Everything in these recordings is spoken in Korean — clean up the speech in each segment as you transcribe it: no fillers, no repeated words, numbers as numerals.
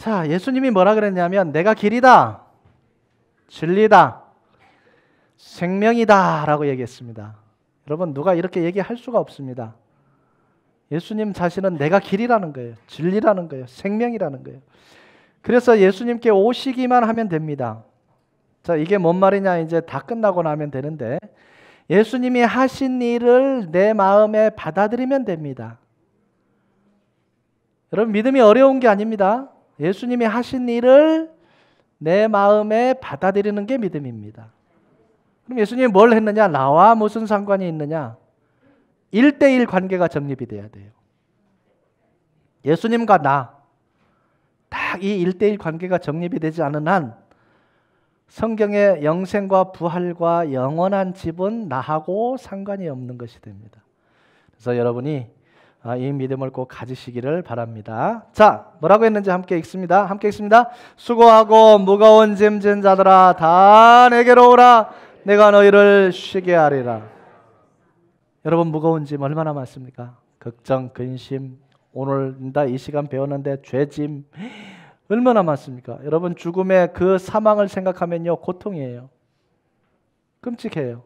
자, 예수님이 뭐라 그랬냐면 내가 길이다, 진리다, 생명이다 라고 얘기했습니다. 여러분, 누가 이렇게 얘기할 수가 없습니다. 예수님 자신은 내가 길이라는 거예요. 진리라는 거예요. 생명이라는 거예요. 그래서 예수님께 오시기만 하면 됩니다. 자, 이게 뭔 말이냐, 이제 다 끝나고 나면 되는데, 예수님이 하신 일을 내 마음에 받아들이면 됩니다. 여러분, 믿음이 어려운 게 아닙니다. 예수님이 하신 일을 내 마음에 받아들이는 게 믿음입니다. 그럼 예수님이 뭘 했느냐? 나와 무슨 상관이 있느냐? 1대1 관계가 정립이 돼야 돼요. 예수님과 나, 딱 이 1대1 관계가 정립이 되지 않은 한 성경의 영생과 부활과 영원한 집은 나하고 상관이 없는 것이 됩니다. 그래서 여러분이 이 믿음을 꼭 가지시기를 바랍니다. 자, 뭐라고 했는지 함께 읽습니다. 함께 읽습니다. 수고하고 무거운 짐 진 자들아 다 내게로 오라. 내가 너희를 쉬게 하리라. 여러분, 무거운 짐 얼마나 많습니까? 걱정, 근심, 오늘 이 시간 배웠는데 죄짐 얼마나 많습니까? 여러분, 죽음의 그 사망을 생각하면요, 고통이에요. 끔찍해요.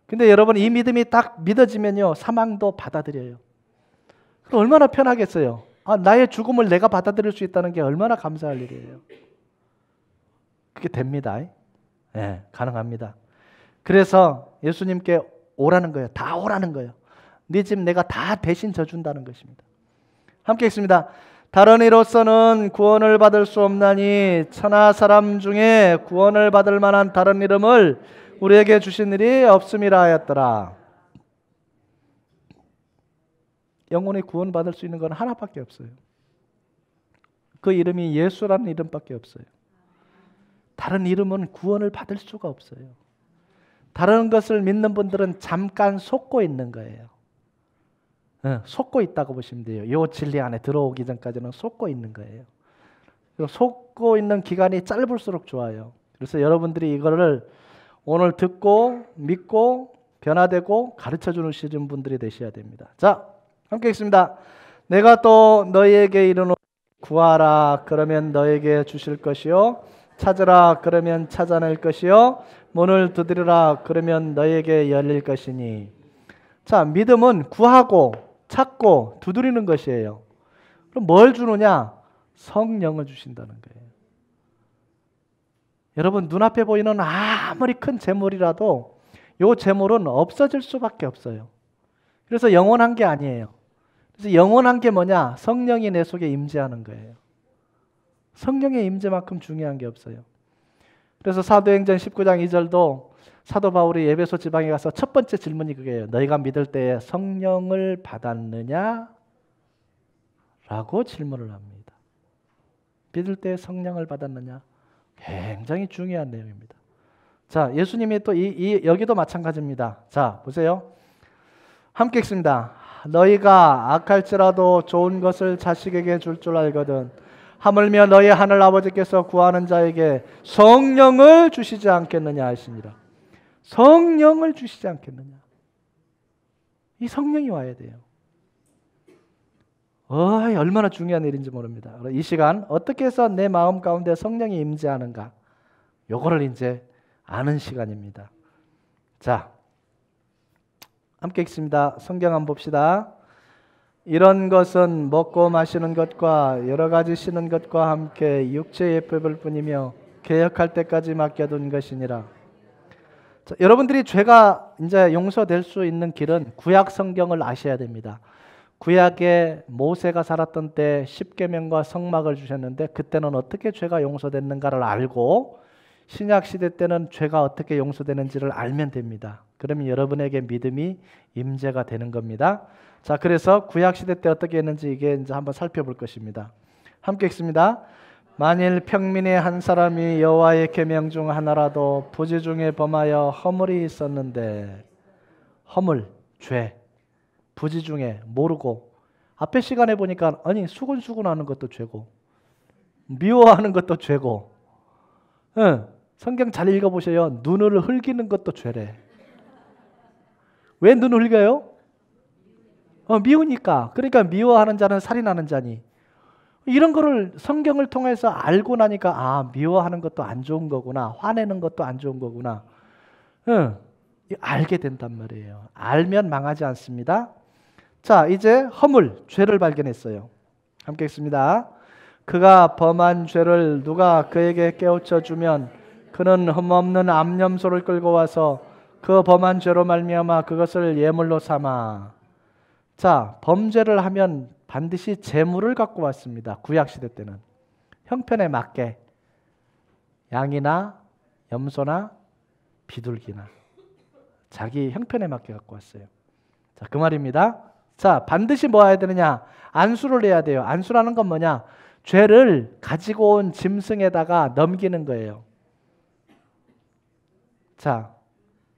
근데 여러분, 이 믿음이 딱 믿어지면요, 사망도 받아들여요. 그럼 얼마나 편하겠어요? 나의 죽음을 내가 받아들일 수 있다는 게 얼마나 감사할 일이에요. 그게 됩니다. 네, 가능합니다. 그래서 예수님께 오라는 거예요. 다 오라는 거예요. 네 집 내가 다 대신 져준다는 것입니다. 함께 읽습니다. 다른 이로서는 구원을 받을 수 없나니 천하 사람 중에 구원을 받을 만한 다른 이름을 우리에게 주신 일이 없음이라 하였더라. 영혼이 구원받을 수 있는 건 하나밖에 없어요. 그 이름이 예수라는 이름밖에 없어요. 다른 이름은 구원을 받을 수가 없어요. 다른 것을 믿는 분들은 잠깐 속고 있는 거예요. 속고 있다고 보시면 돼요. 이 진리 안에 들어오기 전까지는 속고 있는 거예요. 속고 있는 기간이 짧을수록 좋아요. 그래서 여러분들이 이거를 오늘 듣고 믿고 변화되고 가르쳐 주시는 분들이 되셔야 됩니다. 자, 함께 읽습니다. 내가 또 너희에게 이르노니 구하라 그러면 너에게 주실 것이요 찾으라 그러면 찾아낼 것이요 문을 두드리라 그러면 너에게 열릴 것이니. 자, 믿음은 구하고 찾고 두드리는 것이에요. 그럼 뭘 주느냐? 성령을 주신다는 거예요. 여러분, 눈앞에 보이는 아무리 큰 재물이라도 이 재물은 없어질 수밖에 없어요. 그래서 영원한 게 아니에요. 그래서 영원한 게 뭐냐? 성령이 내 속에 임재하는 거예요. 성령의 임재만큼 중요한 게 없어요. 그래서 사도행전 19장 2절도 사도 바울이 에베소 지방에 가서 첫 번째 질문이 그게예요. 너희가 믿을 때에 성령을 받았느냐? 라고 질문을 합니다. 믿을 때에 성령을 받았느냐? 굉장히 중요한 내용입니다. 자, 예수님이 또 여기도 마찬가지입니다. 자, 보세요. 함께 읽습니다. 너희가 악할지라도 좋은 것을 자식에게 줄 줄 알거든 하물며 너희 하늘 아버지께서 구하는 자에게 성령을 주시지 않겠느냐 하시니라. 성령을 주시지 않겠느냐. 이 성령이 와야 돼요. 얼마나 중요한 일인지 모릅니다. 이 시간 어떻게 해서 내 마음 가운데 성령이 임재하는가, 요거를 이제 아는 시간입니다. 자, 함께 읽습니다. 성경 한번 봅시다. 이런 것은 먹고 마시는 것과 여러 가지 쉬는 것과 함께 육체에 예쁠 뿐이며 개혁할 때까지 맡겨둔 것이니라. 자, 여러분들이 죄가 이제 용서될 수 있는 길은 구약 성경을 아셔야 됩니다. 구약에 모세가 살았던 때 십계명과 성막을 주셨는데 그때는 어떻게 죄가 용서됐는가를 알고 신약 시대 때는 죄가 어떻게 용서되는지를 알면 됩니다. 그러면 여러분에게 믿음이 임재가 되는 겁니다. 자, 그래서 구약 시대 때 어떻게 했는지 이게 이제 한번 살펴볼 것입니다. 함께 읽습니다. 만일 평민의 한 사람이 여호와의 계명 중 하나라도 부지 중에 범하여 허물이 있었는데, 허물, 죄, 부지 중에 모르고, 앞에 시간에 보니까 아니 수군수군하는 것도 죄고 미워하는 것도 죄고, 성경 잘 읽어보세요. 눈을 흘기는 것도 죄래. 왜 눈을 흘겨요? 미우니까. 그러니까 미워하는 자는 살인하는 자니. 이런 거를 성경을 통해서 알고 나니까 아, 미워하는 것도 안 좋은 거구나. 화내는 것도 안 좋은 거구나. 응, 알게 된단 말이에요. 알면 망하지 않습니다. 자, 이제 허물, 죄를 발견했어요. 함께 읽습니다. 그가 범한 죄를 누가 그에게 깨우쳐 주면 그는 흠없는 암염소를 끌고 와서 그 범한 죄로 말미암아 그것을 예물로 삼아. 자, 범죄를 하면 반드시 제물을 갖고 왔습니다. 구약시대 때는 형편에 맞게 양이나 염소나 비둘기나 자기 형편에 맞게 갖고 왔어요. 자, 그 말입니다. 자, 반드시 뭐 해야 되느냐? 안수를 해야 돼요. 안수라는 건 뭐냐? 죄를 가지고 온 짐승에다가 넘기는 거예요. 자,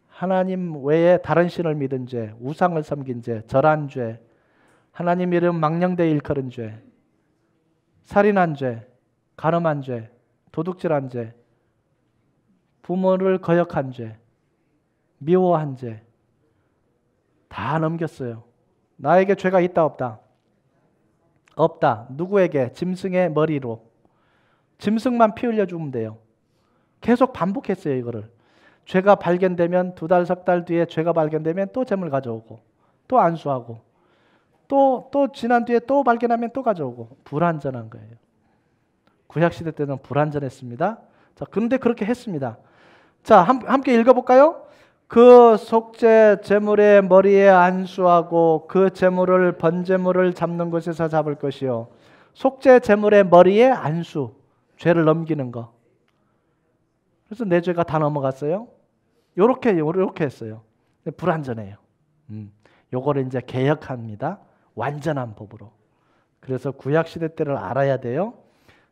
하나님 외에 다른 신을 믿은 죄, 우상을 섬긴 죄, 절한 죄, 하나님 이름 망령되이 일컬은 죄, 살인한 죄, 간음한 죄, 도둑질한 죄, 부모를 거역한 죄, 미워한 죄 다 넘겼어요. 나에게 죄가 있다 없다? 없다. 누구에게? 짐승의 머리로. 짐승만 피 흘려주면 돼요. 계속 반복했어요, 이거를. 죄가 발견되면 2달, 3달 뒤에 죄가 발견되면 또 재물 가져오고 또 안수하고 또 지난 뒤에 또 발견하면 또 가져오고 불완전한 거예요. 구약시대 때는 불완전했습니다. 자, 그런데 그렇게 했습니다. 자, 함께 읽어볼까요? 그 속죄 제물의 머리에 안수하고 그 제물을 번제물을 잡는 곳에서 잡을 것이요. 속죄 제물의 머리에 안수, 죄를 넘기는 거. 그래서 내 죄가 다 넘어갔어요. 요렇게 했어요. 불완전해요. 요거를 이제 개혁합니다. 완전한 법으로. 그래서 구약시대 때를 알아야 돼요.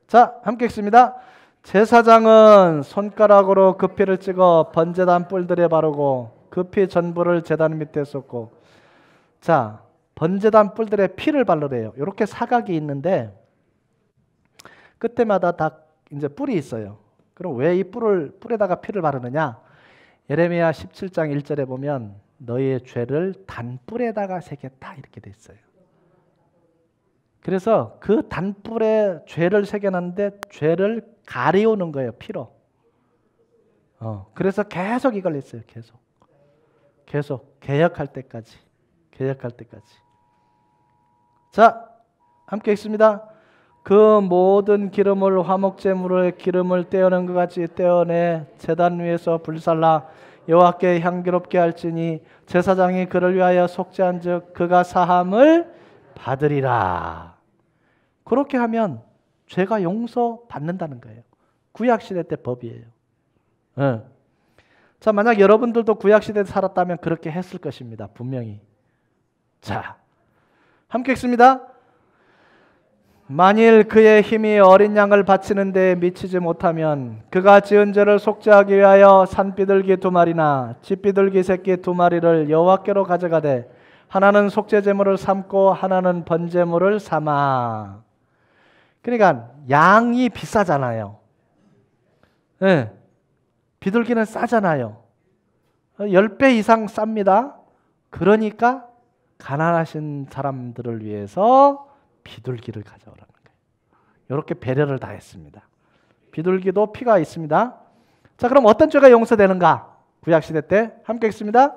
자, 함께 읽습니다. 제사장은 손가락으로 그 피를 찍어 번제단 뿔들에 바르고 그 피 전부를 제단 밑에 쏟고. 자, 번제단 뿔들에 피를 바르래요. 이렇게 사각이 있는데 끝에마다 다 이제 뿔이 있어요. 그럼 왜 이 뿔에다가 피를 바르느냐? 예레미야 17장 1절에 보면 너희의 죄를 단뿔에다가 새겼다 이렇게 돼 있어요. 그래서 그 단뿔에 죄를 새겨놨는데 죄를 가리우는 거예요, 피로. 그래서 계속 이걸 했어요. 계속 개혁할 때까지. 자, 함께 읽습니다. 그 모든 기름을 화목제물의 기름을 떼어낸 것 같이 떼어내 제단 위에서 불살라 여호와께 향기롭게 할지니 제사장이 그를 위하여 속죄한즉 그가 사함을 받으리라. 그렇게 하면 죄가 용서받는다는 거예요. 구약시대 때 법이에요. 자, 만약 여러분들도 구약시대에 살았다면 그렇게 했을 것입니다. 분명히. 자, 함께 읽습니다. 만일 그의 힘이 어린 양을 바치는 데 미치지 못하면 그가 지은 죄를 속죄하기 위하여 산비둘기 2마리나 쥐비둘기 새끼 2마리를 여호와께로 가져가되 하나는 속죄 제물을 삼고 하나는 번제물을 삼아. 그러니까 양이 비싸잖아요. 네. 비둘기는 싸잖아요. 10배 이상 쌉니다. 그러니까 가난하신 사람들을 위해서 비둘기를 가져오라는 거예요. 이렇게 배려를 다 했습니다. 비둘기도 피가 있습니다. 자, 그럼 어떤 죄가 용서되는가? 구약시대 때 함께 읽습니다.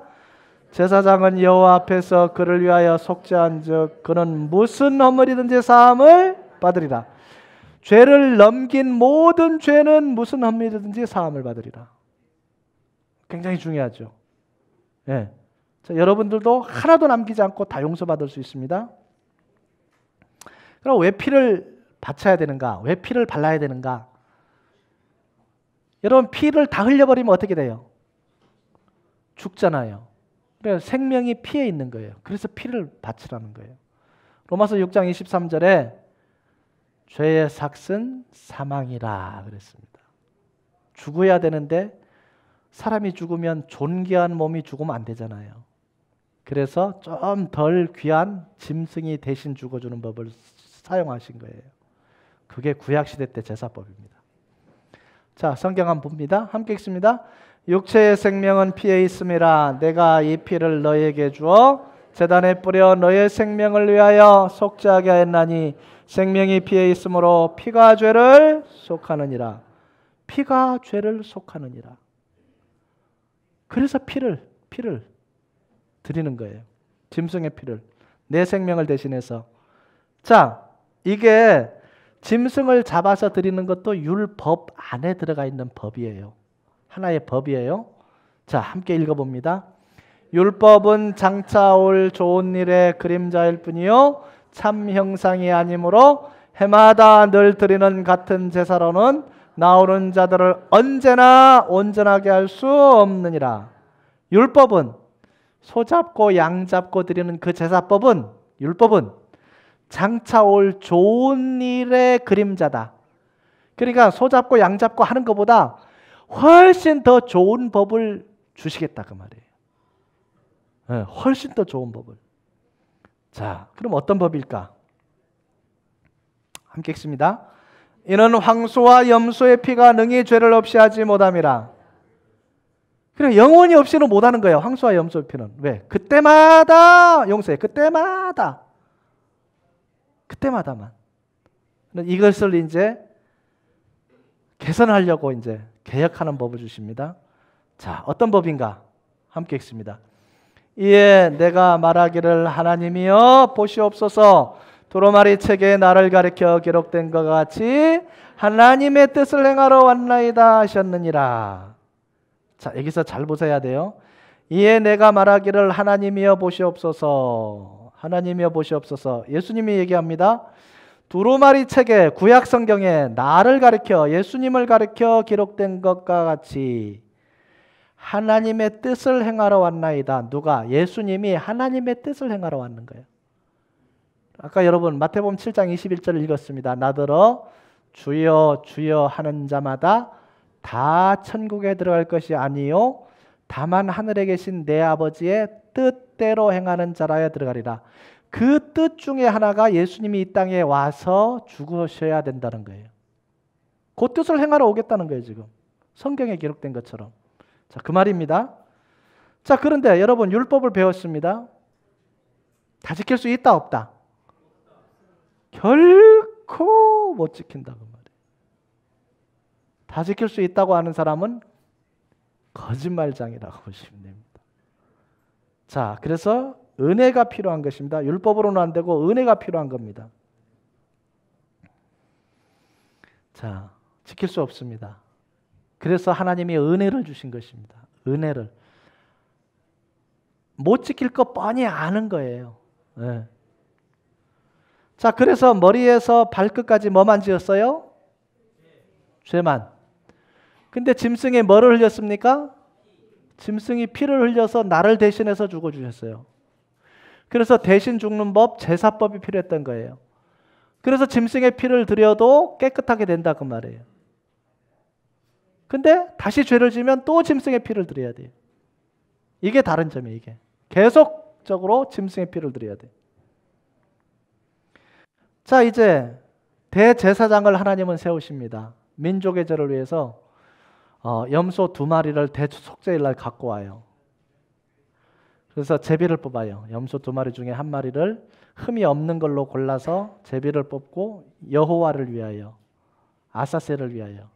제사장은 여호와 앞에서 그를 위하여 속죄한즉 그는 무슨 허물이든지 사함을 받으리라. 죄를 넘긴 모든 죄는 무슨 허물이든지 사함을 받으리라. 굉장히 중요하죠. 네. 자, 여러분들도 하나도 남기지 않고 다 용서받을 수 있습니다. 그럼 왜 피를 바쳐야 되는가? 왜 피를 발라야 되는가? 여러분, 피를 다 흘려버리면 어떻게 돼요? 죽잖아요. 그래서 생명이 피에 있는 거예요. 그래서 피를 바치라는 거예요. 로마서 6장 23절에 죄의 삭은 사망이라 그랬습니다. 죽어야 되는데 사람이 죽으면 존귀한 몸이 죽으면 안 되잖아요. 그래서 좀 덜 귀한 짐승이 대신 죽어주는 법을 사용하신 거예요. 그게 구약시대 때 제사법입니다. 자, 성경 한번 봅니다. 함께 읽습니다. 육체의 생명은 피에 있음이라 내가 이 피를 너에게 주어 제단에 뿌려 너의 생명을 위하여 속죄하게 하였나니 생명이 피에 있으므로 피가 죄를 속하느니라. 피가 죄를 속하느니라. 그래서 피를 드리는 거예요. 짐승의 피를, 내 생명을 대신해서. 자, 이게 짐승을 잡아서 드리는 것도 율법 안에 들어가 있는 법이에요. 하나의 법이에요. 자, 함께 읽어봅니다. 율법은 장차 올 좋은 일의 그림자일 뿐이요 참 형상이 아니므로 해마다 늘 드리는 같은 제사로는 나오는 자들을 언제나 온전하게 할 수 없느니라. 율법은, 소 잡고 양 잡고 드리는 그 제사법은, 율법은 장차 올 좋은 일의 그림자다. 그러니까 소 잡고 양 잡고 하는 것보다 훨씬 더 좋은 법을 주시겠다 그 말이에요. 네, 훨씬 더 좋은 법을. 자, 그럼 어떤 법일까? 함께 읽습니다. 이는 황소와 염소의 피가 능히 죄를 없이 하지 못함이라. 그래, 영원히 없이는 못하는 거예요. 황소와 염소의 피는. 왜? 그때마다 용서해. 그때마다만. 이것을 이제 개선하려고 이제 개혁하는 법을 주십니다. 자, 어떤 법인가? 함께 읽습니다. 이에 내가 말하기를 하나님이여 보시옵소서. 두루마리 책에 나를 가리켜 기록된 것 같이 하나님의 뜻을 행하러 왔나이다 하셨느니라. 자, 여기서 잘 보셔야 돼요. 이에 내가 말하기를 하나님이여 보시옵소서. 하나님이여 보시옵소서. 예수님이 얘기합니다. 두루마리 책에, 구약 성경에 나를 가리켜, 예수님을 가리켜 기록된 것과 같이 하나님의 뜻을 행하러 왔나이다. 누가? 예수님이 하나님의 뜻을 행하러 왔는 거예요. 아까 여러분 마태복음 7장 21절을 읽었습니다. 나더러 주여 주여 하는 자마다 다 천국에 들어갈 것이 아니요 다만 하늘에 계신 내 아버지의 뜻대로 행하는 자라야 들어가리라. 그 뜻 중에 하나가 예수님이 이 땅에 와서 죽으셔야 된다는 거예요. 그 뜻을 행하러 오겠다는 거예요. 지금 성경에 기록된 것처럼. 자, 그 말입니다. 자, 그런데 여러분 율법을 배웠습니다. 다 지킬 수 있다 없다? 결코 못 지킨다고 말이에요. 다 지킬 수 있다고 하는 사람은 거짓말장이라고 보시면 됩니다. 자, 그래서 은혜가 필요한 것입니다. 율법으로는 안 되고 은혜가 필요한 겁니다. 자, 지킬 수 없습니다. 그래서 하나님이 은혜를 주신 것입니다. 은혜를. 못 지킬 거 뻔히 아는 거예요. 네. 자, 그래서 머리에서 발끝까지 뭐만 지었어요? 죄만. 근데 짐승에 뭐를 흘렸습니까? 짐승이 피를 흘려서 나를 대신해서 죽어주셨어요. 그래서 대신 죽는 법, 제사법이 필요했던 거예요. 그래서 짐승의 피를 드려도 깨끗하게 된다 그 말이에요. 근데 다시 죄를 지면 또 짐승의 피를 드려야 돼요. 이게 다른 점이에요. 이게 계속적으로 짐승의 피를 드려야 돼요. 자, 이제 대제사장을 하나님은 세우십니다. 민족의 죄를 위해서 염소 2마리를 대속죄일날 갖고 와요. 그래서 제비를 뽑아요. 염소 2마리 중에 1마리를 흠이 없는 걸로 골라서 제비를 뽑고 여호와를 위하여, 아사셀을 위하여.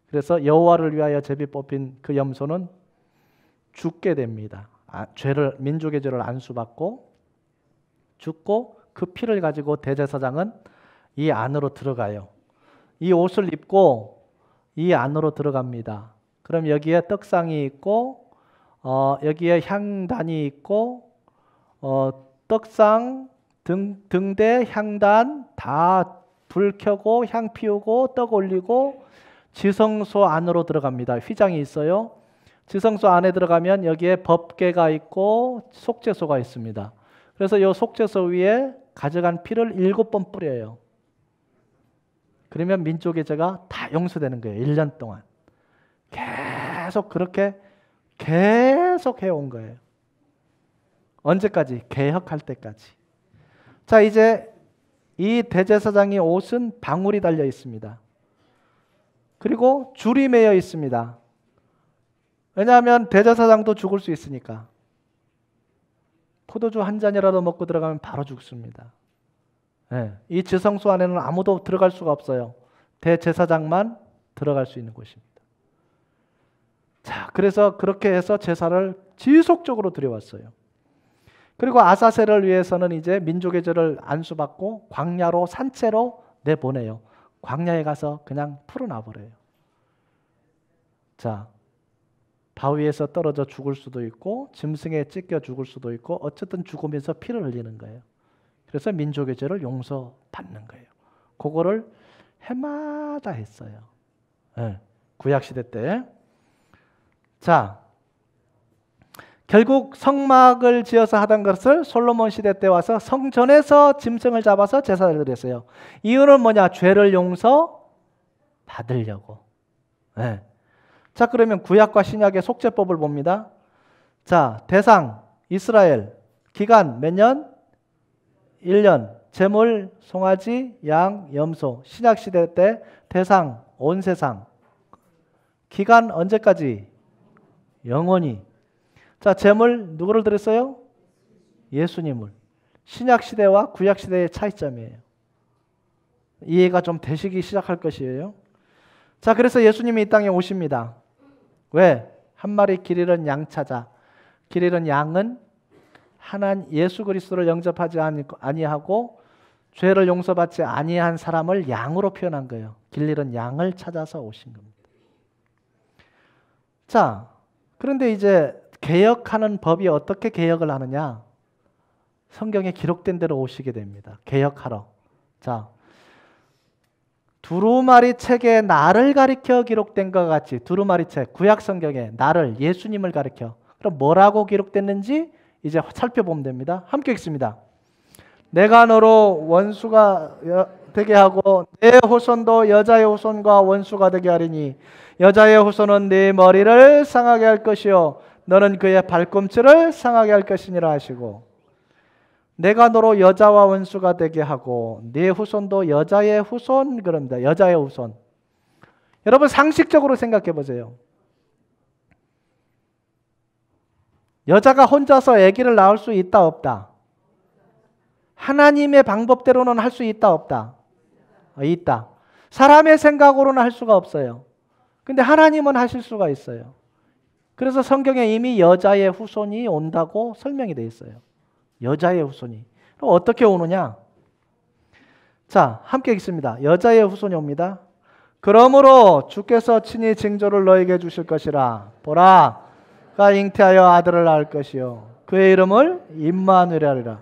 그래서 여호와를 위하여 제비 뽑힌 그 염소는 죽게 됩니다. 민족의 죄를 안수받고 죽고 그 피를 가지고 대제사장은 이 안으로 들어가요. 이 옷을 입고 이 안으로 들어갑니다. 그럼 여기에 떡상이 있고 여기에 향단이 있고 떡상, 등대, 향단 다 불 켜고 향 피우고 떡 올리고 지성소 안으로 들어갑니다. 휘장이 있어요. 지성소 안에 들어가면 여기에 법궤가 있고 속죄소가 있습니다. 그래서 이 속죄소 위에 가져간 피를 7번 뿌려요. 그러면 민족의 죄가 다 용서되는 거예요. 1년 동안. 계속 그렇게 계속 해온 거예요. 언제까지? 개혁할 때까지. 자, 이제 이 대제사장의 옷은 방울이 달려 있습니다. 그리고 줄이 매여 있습니다. 왜냐하면 대제사장도 죽을 수 있으니까. 포도주 한 잔이라도 먹고 들어가면 바로 죽습니다. 예, 이 지성소 안에는 아무도 들어갈 수가 없어요. 대제사장만 들어갈 수 있는 곳입니다. 자, 그래서 그렇게 해서 제사를 지속적으로 드려왔어요. 그리고 아사셀을 위해서는 이제 민족의 죄를 안수받고 광야로 산채로 내보내요. 광야에 가서 그냥 풀어놔버려요. 자, 바위에서 떨어져 죽을 수도 있고 짐승에 찢겨 죽을 수도 있고 어쨌든 죽으면서 피를 흘리는 거예요. 그래서 민족의 죄를 용서받는 거예요. 그거를 해마다 했어요. 네, 구약시대 때. 자, 결국 성막을 지어서 하던 것을 솔로몬 시대 때 와서 성전에서 짐승을 잡아서 제사를 드렸어요. 이유는 뭐냐? 죄를 용서받으려고. 네. 자, 그러면 구약과 신약의 속죄법을 봅니다. 자, 대상 이스라엘, 기간 몇 년? 1년. 제물 송아지, 양, 염소. 신약 시대 때 대상 온 세상. 기간 언제까지? 영원히. 자, 제물 누구를 드렸어요? 예수님을. 신약 시대와 구약 시대의 차이점이에요. 이해가 좀 되시기 시작할 것이에요. 자, 그래서 예수님이 이 땅에 오십니다. 왜? 한 마리 길 잃은 양 찾아. 길 잃은 양은 하나님 예수 그리스도를 영접하지 아니하고 죄를 용서받지 아니한 사람을 양으로 표현한 거예요. 길 잃은 양을 찾아서 오신 겁니다. 자, 그런데 이제 개혁하는 법이 어떻게 개혁을 하느냐? 성경에 기록된 대로 오시게 됩니다. 개혁하러. 자, 두루마리 책에 나를 가리켜 기록된 것 같이 두루마리 책, 구약 성경에 나를, 예수님을 가리켜. 그럼 뭐라고 기록됐는지 이제 살펴보면 됩니다. 함께 읽습니다. 내가 너로 원수가 되게 하고 내 후손도 여자의 후손과 원수가 되게 하리니 여자의 후손은 네 머리를 상하게 할 것이요 너는 그의 발꿈치를 상하게 할 것이니라 하시고 내가 너로 여자와 원수가 되게 하고 네 후손도 여자의 후손 그럽니다. 여자의 후손. 여러분 상식적으로 생각해 보세요. 여자가 혼자서 아기를 낳을 수 있다 없다? 하나님의 방법대로는 할 수 있다 없다? 있다. 사람의 생각으로는 할 수가 없어요. 근데 하나님은 하실 수가 있어요. 그래서 성경에 이미 여자의 후손이 온다고 설명이 되어 있어요. 여자의 후손이. 그럼 어떻게 오느냐? 자, 함께 읽습니다. 여자의 후손이 옵니다. 그러므로 주께서 친히 징조를 너에게 주실 것이라. 보라, 그가 잉태하여 아들을 낳을 것이요 그의 이름을 임마누엘이라 하리라.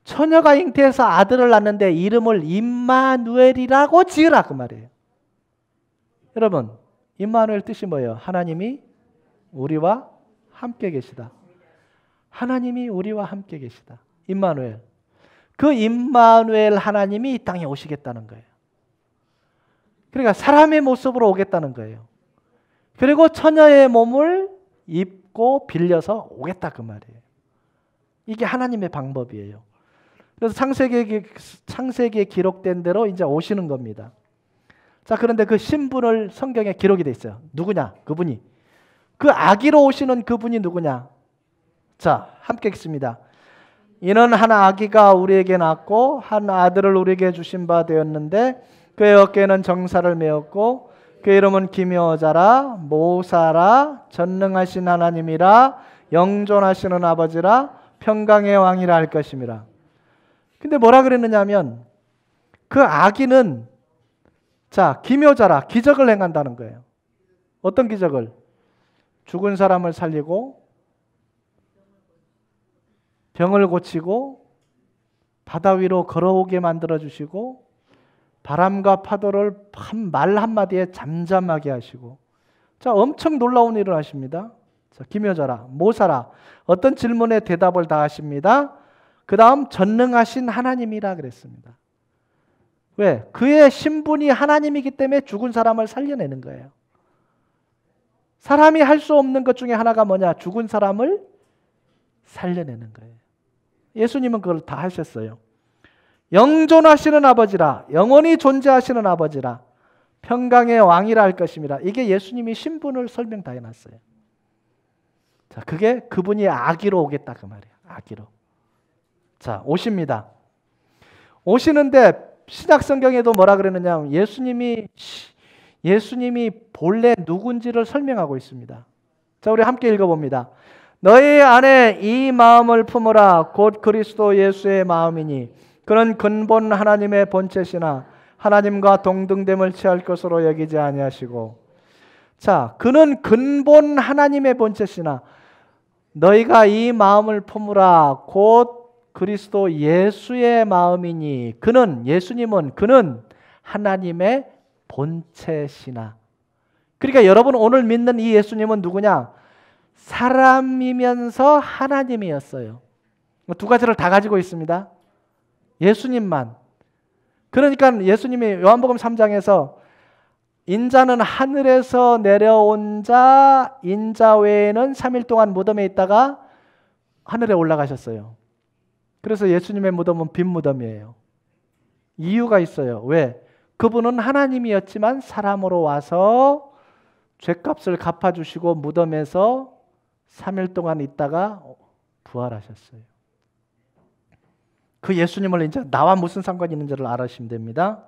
처녀가 잉태해서 아들을 낳는데 이름을 임마누엘이라고 지으라 그 말이에요. 여러분, 임마누엘 뜻이 뭐예요? 하나님이 우리와 함께 계시다. 하나님이 우리와 함께 계시다. 임마누엘. 그 임마누엘 하나님이 이 땅에 오시겠다는 거예요. 그러니까 사람의 모습으로 오겠다는 거예요. 그리고 처녀의 몸을 입고 빌려서 오겠다 그 말이에요. 이게 하나님의 방법이에요. 그래서 창세기에 기록된 대로 이제 오시는 겁니다. 자, 그런데 그 신분을 성경에 기록이 돼 있어요. 누구냐? 그분이. 그 아기로 오시는 그분이 누구냐? 자, 함께 읽습니다. 이는 한 아기가 우리에게 낳고 한 아들을 우리에게 주신 바 되었는데 그의 어깨에는 정사를 메었고 그의 이름은 기묘자라 모사라 전능하신 하나님이라 영존하시는 아버지라 평강의 왕이라 할 것임이라. 근데 뭐라 그랬느냐 하면 그 아기는 자, 기묘자라 기적을 행한다는 거예요. 어떤 기적을? 죽은 사람을 살리고 병을 고치고 바다 위로 걸어오게 만들어주시고 바람과 파도를 말 한마디에 잠잠하게 하시고 자, 엄청 놀라운 일을 하십니다. 자, 기묘자라 모사라 어떤 질문에 대답을 다 하십니다. 그 다음 전능하신 하나님이라 그랬습니다. 왜? 그의 신분이 하나님이기 때문에 죽은 사람을 살려내는 거예요. 사람이 할 수 없는 것 중에 하나가 뭐냐? 죽은 사람을 살려내는 거예요. 예수님은 그걸 다 하셨어요. 영존하시는 아버지라 영원히 존재하시는 아버지라 평강의 왕이라 할 것입니다. 이게 예수님이 신분을 설명 다 해놨어요. 자, 그게 그분이 아기로 오겠다 그 말이에요. 아기로. 자, 오십니다. 오시는데 신약 성경에도 뭐라 그러느냐? 예수님이 본래 누군지를 설명하고 있습니다. 자, 우리 함께 읽어봅니다. 너희 안에 이 마음을 품으라. 곧 그리스도 예수의 마음이니 그는 근본 하나님의 본체시나 하나님과 동등됨을 취할 것으로 여기지 아니하시고. 자, 그는 근본 하나님의 본체시나 너희가 이 마음을 품으라. 곧 그리스도 예수의 마음이니 예수님은 그는 하나님의 본체시나. 그러니까 여러분 오늘 믿는 이 예수님은 누구냐? 사람이면서 하나님이었어요. 두 가지를 다 가지고 있습니다. 예수님만. 그러니까 예수님이 요한복음 3장에서 인자는 하늘에서 내려온 자, 인자 외에는 3일 동안 무덤에 있다가 하늘에 올라가셨어요. 그래서 예수님의 무덤은 빈 무덤이에요. 이유가 있어요. 왜? 그분은 하나님이었지만 사람으로 와서 죄값을 갚아주시고 무덤에서 3일 동안 있다가 부활하셨어요. 그 예수님을 이제 나와 무슨 상관이 있는지를 알아주시면 됩니다.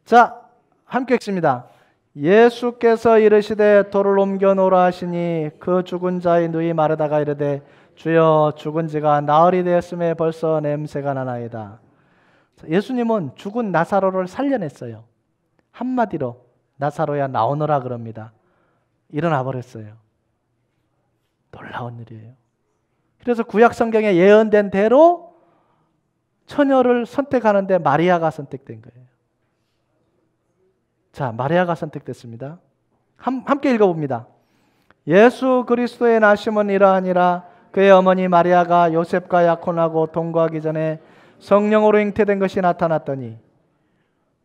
자, 함께 읽습니다. 예수께서 이르시되 돌을 옮겨 놓으라 하시니 그 죽은 자의 누이 마르다가 이르되 주여 죽은 지가 나흘이 되었음에 벌써 냄새가 나나이다. 예수님은 죽은 나사로를 살려냈어요. 한마디로 나사로야 나오너라 그럽니다. 일어나 버렸어요. 놀라운 일이에요. 그래서 구약 성경에 예언된 대로 처녀를 선택하는데 마리아가 선택된 거예요. 자, 마리아가 선택됐습니다. 함께 읽어봅니다. 예수 그리스도의 나심은 이러하니라. 그의 어머니 마리아가 요셉과 약혼하고 동거하기 전에 성령으로 잉태된 것이 나타났더니.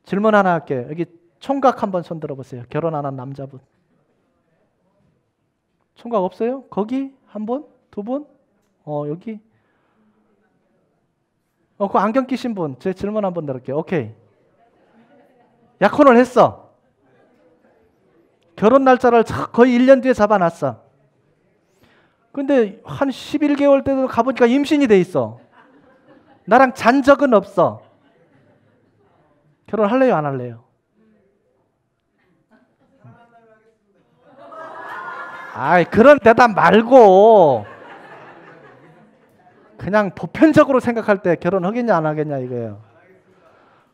질문 하나 할게요. 여기 총각 한번 손 들어보세요. 결혼 안 한 남자분. 총각 없어요? 거기 한 분? 두 분? 여기. 그 안경 끼신 분. 제 질문 한번 들을게요. 오케이. 약혼을 했어. 결혼 날짜를 거의 1년 뒤에 잡아놨어. 근데 한 11개월 때도 가보니까 임신이 돼 있어. 나랑 잔 적은 없어. 결혼할래요, 안 할래요? 아이, 그런 대답 말고 그냥 보편적으로 생각할 때 결혼하겠냐 안 하겠냐 이거예요.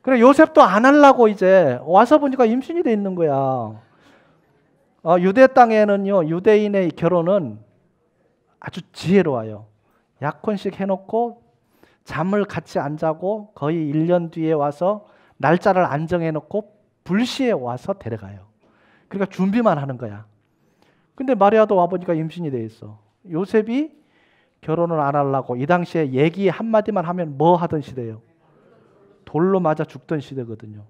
그래, 요셉도 안 하려고 이제 와서 보니까 임신이 돼 있는 거야. 유대 땅에는요, 유대인의 결혼은 아주 지혜로워요. 약혼식 해놓고 잠을 같이 안 자고 거의 1년 뒤에 와서 날짜를 안정해놓고 불시에 와서 데려가요. 그러니까 준비만 하는 거야. 근데 마리아도 와보니까 임신이 돼 있어. 요셉이 결혼을 안 하려고 이 당시에 얘기 한마디만 하면 뭐 하던 시대예요. 돌로 맞아 죽던 시대거든요.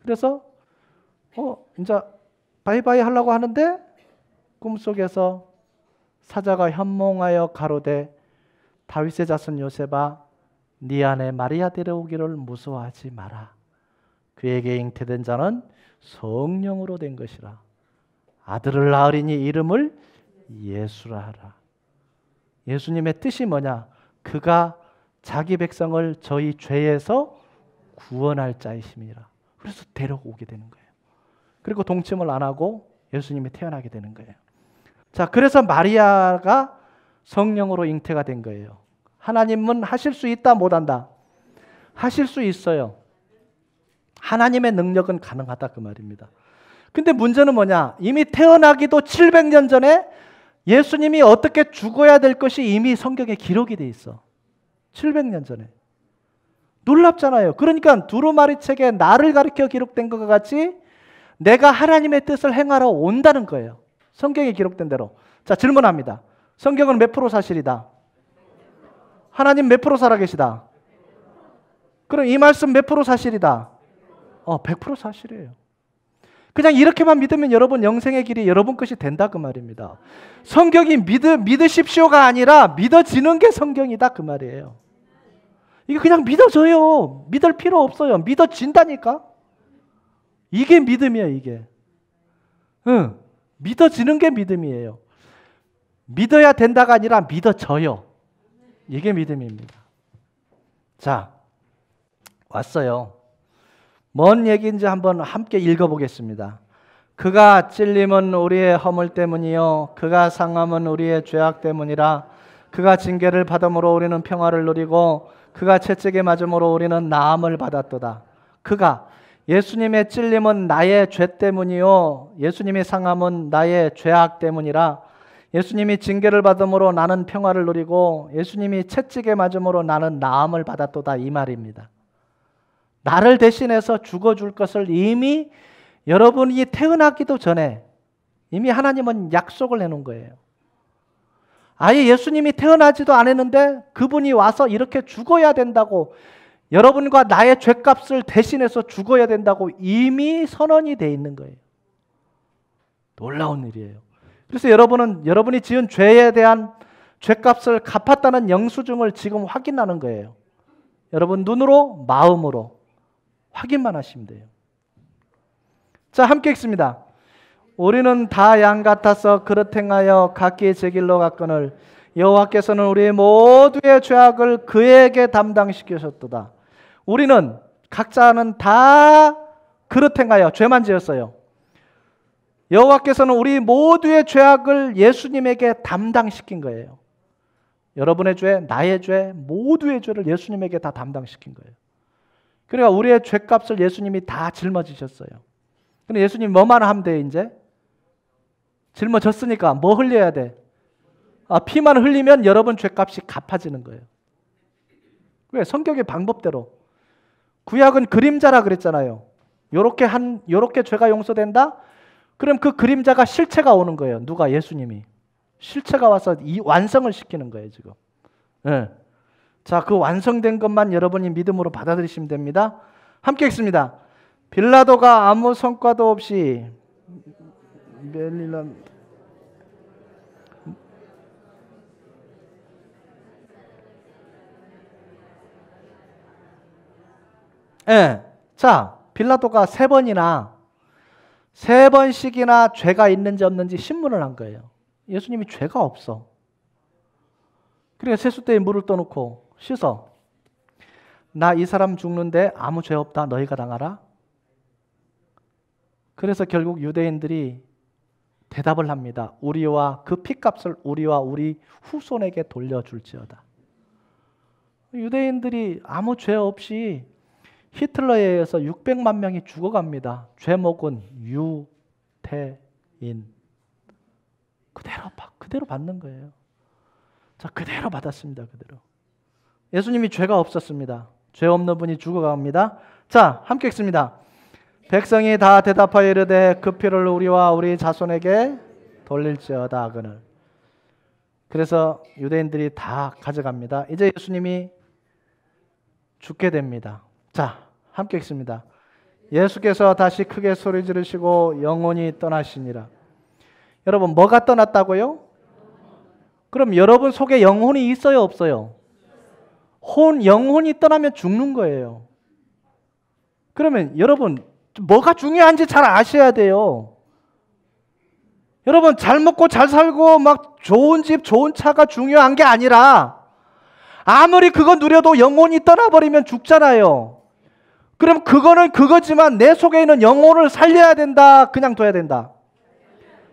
그래서 이제 바이바이 하려고 하는데 꿈속에서 사자가 현몽하여 가로되 다윗의 자손 요셉아 네 아내 마리아 데려오기를 무서워하지 마라. 그에게 잉태된 자는 성령으로 된 것이라. 아들을 낳으리니 이름을 예수라 하라. 예수님의 뜻이 뭐냐? 그가 자기 백성을 저희 죄에서 구원할 자이심이라. 그래서 데려오게 되는 거예요. 그리고 동침을 안 하고 예수님이 태어나게 되는 거예요. 자, 그래서 마리아가 성령으로 잉태가 된 거예요. 하나님은 하실 수 있다 못한다? 하실 수 있어요. 하나님의 능력은 가능하다 그 말입니다. 근데 문제는 뭐냐? 이미 태어나기도 700년 전에 예수님이 어떻게 죽어야 될 것이 이미 성경에 기록이 돼 있어. 700년 전에. 놀랍잖아요. 그러니까 두루마리 책에 나를 가리켜 기록된 것과 같이 내가 하나님의 뜻을 행하러 온다는 거예요. 성경에 기록된 대로. 자, 질문합니다. 성경은 몇 프로 사실이다? 하나님 몇 프로 살아계시다? 그럼 이 말씀 몇 프로 사실이다? 100% 사실이에요. 그냥 이렇게만 믿으면 여러분 영생의 길이 여러분 것이 된다 그 말입니다. 성경이 믿으십시오가 아니라 믿어지는 게 성경이다 그 말이에요. 이게 그냥 믿어져요. 믿을 필요 없어요. 믿어진다니까. 이게 믿음이에요, 이게. 믿어지는 게 믿음이에요. 믿어야 된다가 아니라 믿어져요. 이게 믿음입니다. 자, 왔어요. 뭔 얘기인지 한번 함께 읽어보겠습니다. 그가 찔림은 우리의 허물 때문이요 그가 상함은 우리의 죄악 때문이라. 그가 징계를 받음으로 우리는 평화를 누리고 그가 채찍에 맞음으로 우리는 나음을 받았도다. 그가 예수님의 찔림은 나의 죄 때문이요 예수님의 상함은 나의 죄악 때문이라. 예수님이 징계를 받음으로 나는 평화를 누리고 예수님이 채찍에 맞음으로 나는 나음을 받았도다, 이 말입니다. 나를 대신해서 죽어줄 것을 이미 여러분이 태어나기도 전에 이미 하나님은 약속을 해놓은 거예요. 아예 예수님이 태어나지도 않았는데 그분이 와서 이렇게 죽어야 된다고, 여러분과 나의 죄값을 대신해서 죽어야 된다고 이미 선언이 돼 있는 거예요. 놀라운 일이에요. 그래서 여러분이 지은 죄에 대한 죄값을 갚았다는 영수증을 지금 확인하는 거예요. 여러분 눈으로, 마음으로 확인만 하시면 돼요. 자, 함께 읽습니다. 우리는 다 양 같아서 그릇 행하여 각기 제 길로 갔거늘 여호와께서는 우리 모두의 죄악을 그에게 담당시키셨도다. 우리는 각자는 다 그릇 행하여 죄만 지었어요. 여호와께서는 우리 모두의 죄악을 예수님에게 담당시킨 거예요. 여러분의 죄, 나의 죄, 모두의 죄를 예수님에게 다 담당시킨 거예요. 그러니까 우리의 죄값을 예수님이 다 짊어지셨어요. 근데 예수님 뭐만 하면 돼? 이제 짊어졌으니까 뭐 흘려야 돼? 피만 흘리면 여러분 죄값이 갚아지는 거예요. 왜? 성경의 방법대로. 구약은 그림자라 그랬잖아요. 요렇게 죄가 용서된다? 그럼 그 그림자가 실체가 오는 거예요. 누가? 예수님이. 실체가 와서 이 완성을 시키는 거예요, 지금. 네. 자, 그 완성된 것만 여러분이 믿음으로 받아들이시면 됩니다. 함께 읽습니다. 빌라도가 아무 성과도 없이 자, 빌라도가 세 번씩이나 죄가 있는지 없는지 신문을 한 거예요. 예수님이 죄가 없어. 그러니까 세숫대에 물을 떠놓고 씻어. 나 이 사람 죽는데 아무 죄 없다. 너희가 당하라. 그래서 결국 유대인들이 대답을 합니다. 우리와 그 핏값을 우리와 우리 후손에게 돌려줄지어다. 유대인들이 아무 죄 없이 히틀러에 의해서 600만 명이 죽어갑니다. 죄목은 유태인. 그대로 받는 거예요. 자, 그대로 받았습니다. 그대로. 예수님이 죄가 없었습니다. 죄 없는 분이 죽어갑니다. 자, 함께 읽습니다. 백성이 다 대답하여 이르되 그 피를 우리와 우리 자손에게 돌릴지어다 그늘. 그래서 유대인들이 다 가져갑니다. 이제 예수님이 죽게 됩니다. 자, 함께 읽습니다. 예수께서 다시 크게 소리 지르시고 영혼이 떠나시니라. 여러분, 뭐가 떠났다고요? 그럼 여러분 속에 영혼이 있어요, 없어요? 영혼이 떠나면 죽는 거예요. 그러면 여러분 뭐가 중요한지 잘 아셔야 돼요. 여러분, 잘 먹고 잘 살고 막 좋은 집, 좋은 차가 중요한 게 아니라 아무리 그거 누려도 영혼이 떠나버리면 죽잖아요. 그럼 그거는 그거지만 내 속에 있는 영혼을 살려야 된다, 그냥 둬야 된다?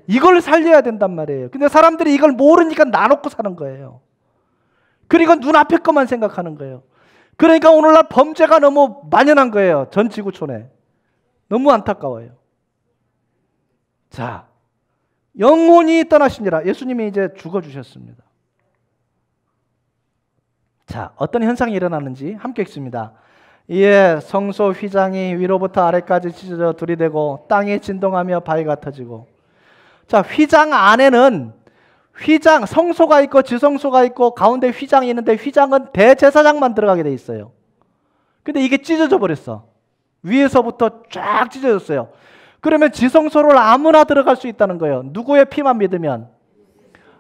이걸 살려야 된단 말이에요. 근데 사람들이 이걸 모르니까 나놓고 사는 거예요. 그러니까 눈앞에 것만 생각하는 거예요. 그러니까 오늘날 범죄가 너무 만연한 거예요. 전 지구촌에. 너무 안타까워요. 자, 영혼이 떠나시니라. 예수님이 이제 죽어주셨습니다. 자, 어떤 현상이 일어나는지 함께 읽습니다. 이에 성소 휘장이 위로부터 아래까지 찢어져 들이대고 땅이 진동하며 바위가 터지고. 자, 휘장 안에는 성소가 있고 지성소가 있고 가운데 휘장이 있는데 휘장은 대제사장만 들어가게 돼 있어요. 근데 이게 찢어져 버렸어. 위에서부터 쫙 찢어졌어요. 그러면 지성소를 아무나 들어갈 수 있다는 거예요. 누구의 피만 믿으면?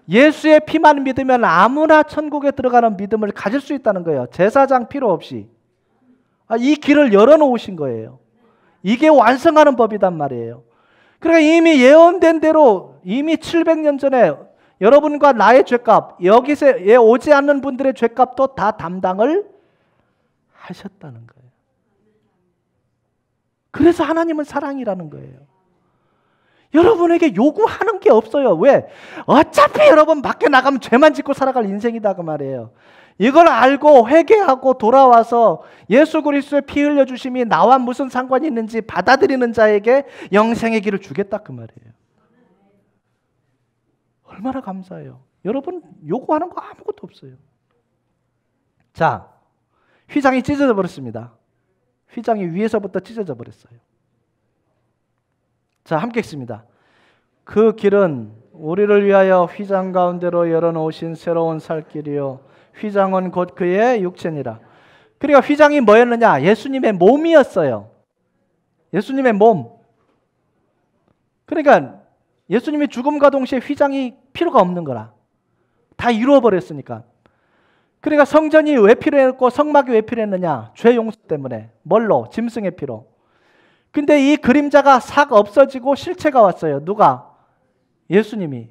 예수의 피만 믿으면 아무나 천국에 들어가는 믿음을 가질 수 있다는 거예요. 제사장 필요 없이. 이 길을 열어놓으신 거예요. 이게 완성하는 법이단 말이에요. 그러니까 이미 예언된 대로 이미 700년 전에 여러분과 나의 죄값, 여기서 오지 않는 분들의 죄값도 다 담당을 하셨다는 거예요. 그래서 하나님은 사랑이라는 거예요. 여러분에게 요구하는 게 없어요. 왜? 어차피 여러분 밖에 나가면 죄만 짓고 살아갈 인생이다 그 말이에요. 이걸 알고 회개하고 돌아와서 예수 그리스도의 피 흘려주심이 나와 무슨 상관이 있는지 받아들이는 자에게 영생의 길을 주겠다 그 말이에요. 얼마나 감사해요. 여러분 요구하는 거 아무것도 없어요. 자, 휘장이 찢어져 버렸습니다. 휘장이 위에서부터 찢어져 버렸어요. 자, 함께 읽습니다. 그 길은 우리를 위하여 휘장 가운데로 열어놓으신 새로운 살 길이요 휘장은 곧 그의 육체니라. 그러니까 휘장이 뭐였느냐? 예수님의 몸이었어요. 예수님의 몸. 그러니까 예수님이 죽음과 동시에 휘장이 필요가 없는 거라. 다 이루어버렸으니까. 그러니까 성전이 왜 필요했고 성막이 왜 필요했느냐? 죄 용서 때문에. 뭘로? 짐승의 피로. 근데 이 그림자가 싹 없어지고 실체가 왔어요. 누가? 예수님이.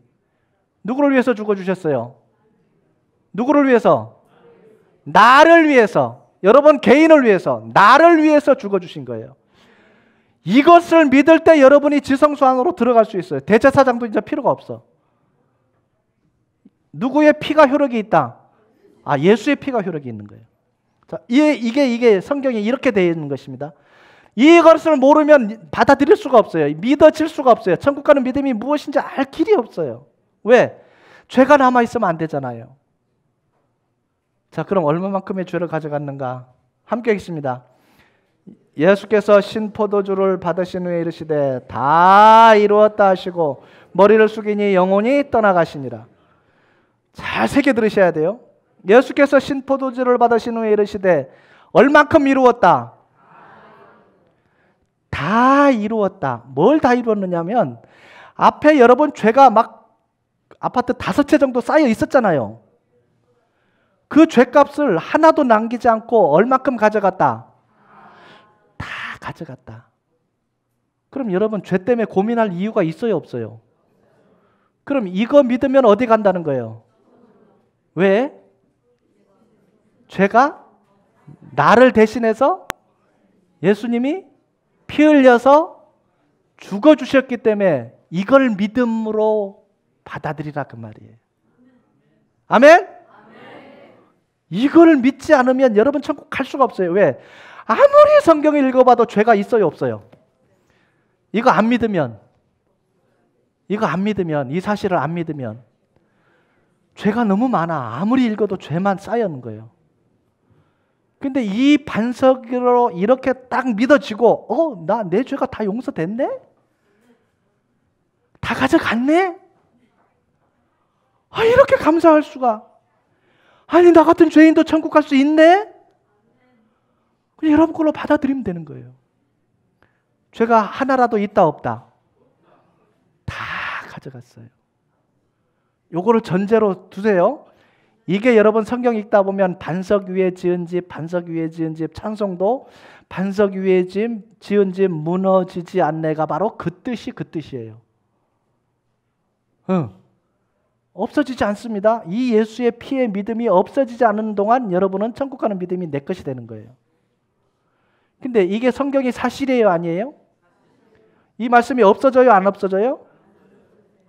누구를 위해서 죽어주셨어요? 누구를 위해서? 나를 위해서. 여러분 개인을 위해서. 나를 위해서 죽어주신 거예요. 이것을 믿을 때 여러분이 지성소 안으로 들어갈 수 있어요. 대제사장도 이제 필요가 없어. 누구의 피가 효력이 있다? 아, 예수의 피가 효력이 있는 거예요. 자, 이게 성경에 이렇게 되어 있는 것입니다. 이것을 모르면 받아들일 수가 없어요. 믿어질 수가 없어요. 천국 가는 믿음이 무엇인지 알 길이 없어요. 왜? 죄가 남아있으면 안 되잖아요. 자, 그럼 얼마만큼의 죄를 가져갔는가? 함께 읽습니다. 예수께서 신포도주를 받으신 후에 이르시되 다 이루었다 하시고 머리를 숙이니 영혼이 떠나가시니라. 잘 새겨 들으셔야 돼요. 예수께서 신포도주를 받으신 후에 이르시되 얼만큼 이루었다? 다 이루었다. 뭘 다 이루었느냐면 앞에 여러분 죄가 막 아파트 5채 정도 쌓여 있었잖아요. 그 죄값을 하나도 남기지 않고 얼만큼 가져갔다? 다 가져갔다. 그럼 여러분 죄 때문에 고민할 이유가 있어요 없어요? 그럼 이거 믿으면 어디 간다는 거예요? 왜? 죄가 나를 대신해서 예수님이 피 흘려서 죽어주셨기 때문에 이걸 믿음으로 받아들이라 그 말이에요. 아멘? 이걸 믿지 않으면 여러분 천국 갈 수가 없어요. 왜? 아무리 성경을 읽어봐도 죄가 있어요 없어요? 이거 안 믿으면 이 사실을 안 믿으면 죄가 너무 많아. 아무리 읽어도 죄만 쌓여는 거예요. 근데 이 반석으로 이렇게 딱 믿어지고 나 내 죄가 다 용서됐네? 다 가져갔네? 이렇게 감사할 수가. 아니 나 같은 죄인도 천국 갈 수 있네? 그냥 여러분 걸로 받아들이면 되는 거예요. 죄가 하나라도 있다 없다? 다 가져갔어요. 요거를 전제로 두세요. 이게 여러분 성경 읽다 보면 반석 위에 지은 집, 반석 위에 지은 집, 찬송도 반석 위에 지은 집 무너지지 않네가 바로 그 뜻이에요. 없어지지 않습니다. 이 예수의 피의 믿음이 없어지지 않는 동안 여러분은 천국 가는 믿음이 내 것이 되는 거예요. 근데 이게 성경이 사실이에요 아니에요? 이 말씀이 없어져요 안 없어져요?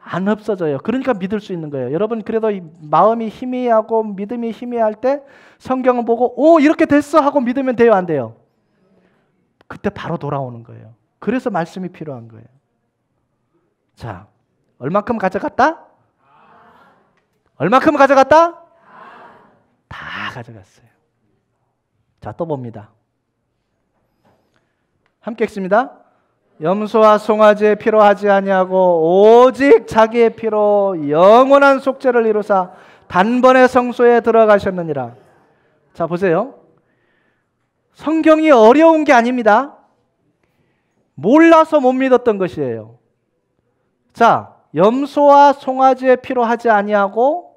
안 없어져요. 그러니까 믿을 수 있는 거예요. 여러분 그래도 마음이 희미하고 믿음이 희미할 때 성경을 보고 이렇게 됐어 하고 믿으면 돼요 안 돼요? 그때 바로 돌아오는 거예요. 그래서 말씀이 필요한 거예요. 자, 얼만큼 가져갔다? 얼만큼 가져갔다? 다 가져갔어요. 자, 또 봅니다. 함께 읽습니다. 염소와 송아지의 피로 하지 아니하고 오직 자기의 피로 영원한 속죄를 이루사 단번에 성소에 들어가셨느니라. 자, 보세요. 성경이 어려운 게 아닙니다. 몰라서 못 믿었던 것이에요. 자, 염소와 송아지의 피로 하지 아니하고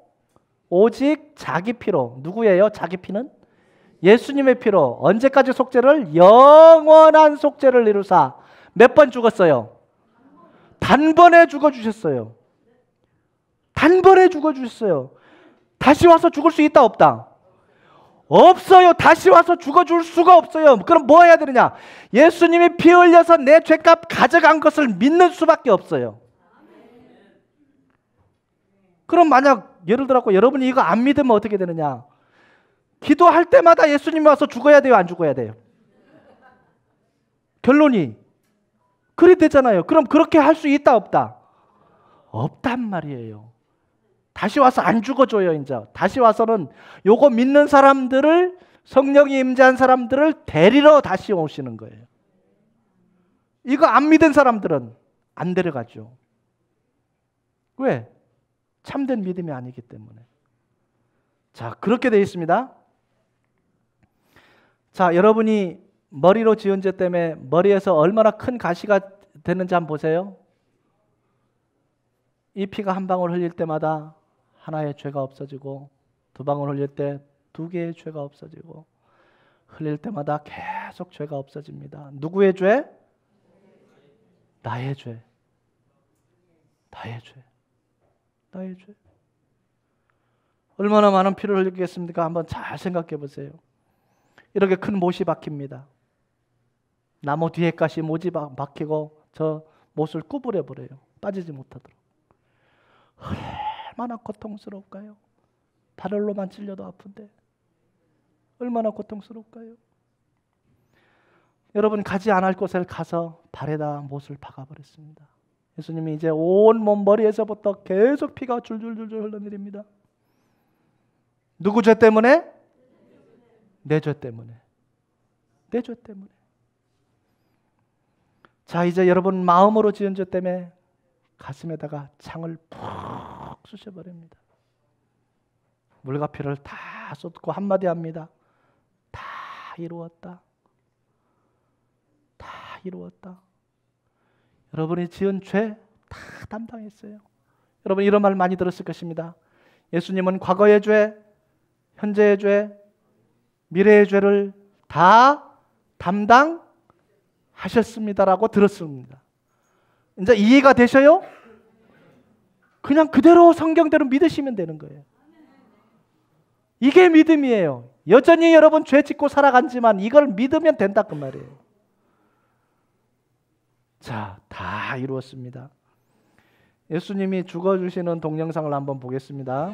오직 자기 피로. 누구예요? 자기 피는? 예수님의 피로. 언제까지 속죄를? 영원한 속죄를 이루사. 몇 번 죽었어요? 단번에 죽어주셨어요. 단번에 죽어주셨어요. 다시 와서 죽을 수 있다 없다? 없어요. 다시 와서 죽어줄 수가 없어요. 그럼 뭐 해야 되느냐? 예수님이 피 흘려서 내 죄값 가져간 것을 믿는 수밖에 없어요. 그럼 만약 예를 들어 여러분이 이거 안 믿으면 어떻게 되느냐? 기도할 때마다 예수님이 와서 죽어야 돼요? 안 죽어야 돼요? 결론이 그리 되잖아요. 그럼 그렇게 할 수 있다 없다? 없단 말이에요. 다시 와서 안 죽어줘요. 이제 다시 와서는 요거 믿는 사람들을, 성령이 임재한 사람들을 데리러 다시 오시는 거예요. 이거 안 믿은 사람들은 안 데려가죠. 왜? 참된 믿음이 아니기 때문에. 자, 그렇게 되어 있습니다. 자, 여러분이 머리로 지은 죄 때문에 머리에서 얼마나 큰 가시가 되는지 한번 보세요. 이 피가 한 방울 흘릴 때마다 하나의 죄가 없어지고, 두 방울 흘릴 때 두 개의 죄가 없어지고, 흘릴 때마다 계속 죄가 없어집니다. 누구의 죄? 나의 죄. 나의 죄. 나의 죄. 얼마나 많은 피를 흘리겠습니까? 한번 잘 생각해 보세요. 이렇게 큰 못이 박힙니다. 나무 뒤에까지 못이 박히고 저 못을 구부려 버려요. 빠지지 못하도록. 얼마나 고통스러울까요? 발을로만 찔려도 아픈데 얼마나 고통스러울까요? 여러분, 가지 않을 곳에 가서 발에다 못을 박아버렸습니다. 예수님이 이제 온 몸 머리에서부터 계속 피가 줄줄줄줄 흘러내립니다. 누구 죄 때문에? 내 죄 때문에. 내 죄 때문에. 자, 이제 여러분 마음으로 지은 죄 때문에 가슴에다가 창을 푹 쑤셔버립니다. 물과 피를 다 쏟고 한마디 합니다. 다 이루었다. 다 이루었다. 여러분이 지은 죄 다 담당했어요. 여러분 이런 말 많이 들었을 것입니다. 예수님은 과거의 죄, 현재의 죄, 미래의 죄를 다 담당하셨습니다라고 들었습니다. 이제 이해가 되셔요? 그냥 그대로 성경대로 믿으시면 되는 거예요. 이게 믿음이에요. 여전히 여러분 죄 짓고 살아간지만 이걸 믿으면 된다 그 말이에요. 자, 다 이루었습니다. 예수님이 죽어주시는 동영상을 한번 보겠습니다.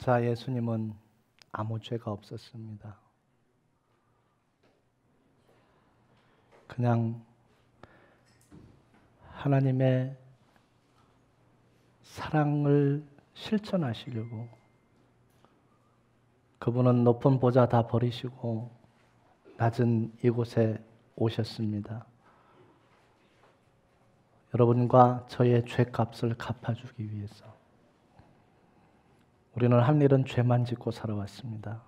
자, 예수님은 아무 죄가 없었습니다. 그냥 하나님의 사랑을 실천하시려고 그분은 높은 보좌 다 버리시고 낮은 이곳에 오셨습니다. 여러분과 저의 죄값을 갚아주기 위해서. 우리는 할 일은 죄만 짓고 살아왔습니다.